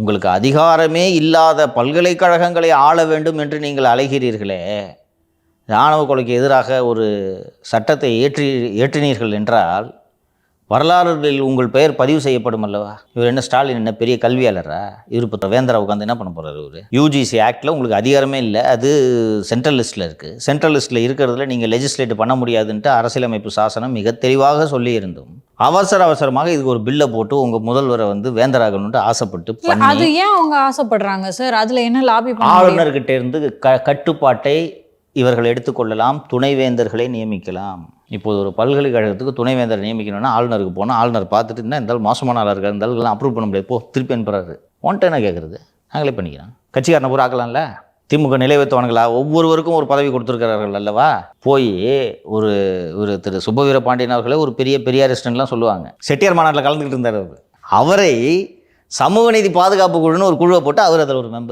உங்களுக்கு அதிகாரமே இல்லாத பல்கலைக்கழகங்களை ஆள வேண்டும் என்று நீங்கள் அலைகிறீர்களே, ஆணவ கொலைக்கு எதிராக ஒரு சட்டத்தை ஏற்றினீர்கள் என்றால் வரலாறுகளில் உங்கள் பெயர் பதிவு செய்யப்படும் அல்லவா? இவர் என்ன ஸ்டாலின் என்ன பெரிய கல்வியாளரா? இவர் இப்போ வேந்தரா உட்காந்து என்ன பண்ண போகிறார்? இவர் யூஜிசி ஆக்டில் உங்களுக்கு அதிகாரமே இல்லை, அது சென்ட்ரல் லிஸ்ட்டில் இருக்குது. சென்ட்ரல் லிஸ்ட்டில் இருக்கிறதுல நீங்கள் லெஜிஸ்லேட் பண்ண முடியாதுன்ட்டு அரசியலமைப்பு சாசனம் மிக தெளிவாக சொல்லியிருந்தோம். அவசரமாக இதுக்கு ஒரு பில்லை போட்டு உங்கள் முதல்வரை வேந்தராகணுன்ட்டு ஆசைப்பட்டு அது ஏன் அவங்க ஆசைப்படுறாங்க சார்? அதில் என்ன லாபி? ஆளுநர்கிட்ட இருந்து கட்டுப்பாட்டை இவர்கள் எடுத்துக்கொள்ளலாம், துணைவேந்தர்களை நியமிக்கலாம். இப்போது ஒரு பல்கலைக்கழகத்துக்கு துணைவேந்தரை நியமிக்கணும்னா ஆளுநருக்கு போனால் ஆளுநர் பார்த்துட்டு என்ன இருந்தாலும் மோசமான ஆளாக இருக்கார், இருந்தாலும் அப்ரூவ் பண்ண முடியாது, போ திருப்பி அனுப்புறாரு. ஒன்ட்ட என்ன கேட்குறது? நாங்களே பண்ணிக்கிறோம். கட்சிக்காரனை பூரா ஆக்கலாம்ல. திமுக நிலைவைத்தவனுங்களா ஒவ்வொருவருக்கும் ஒரு பதவி கொடுத்துருக்கிறார்கள் அல்லவா? போய் ஒரு திரு சுப்பவீர பாண்டியன் அவர்களே ஒரு பெரிய பெரியாரிஸ்டன்லாம் சொல்லுவாங்க. செட்டியார் மாநாட்டில் கலந்துக்கிட்டு இருந்தார். அவரை சமூக நீதி பாதுகாப்பு குழுன்னு ஒரு குழுவை போட்டு அவர் அதில் ஒரு மெம்பர்.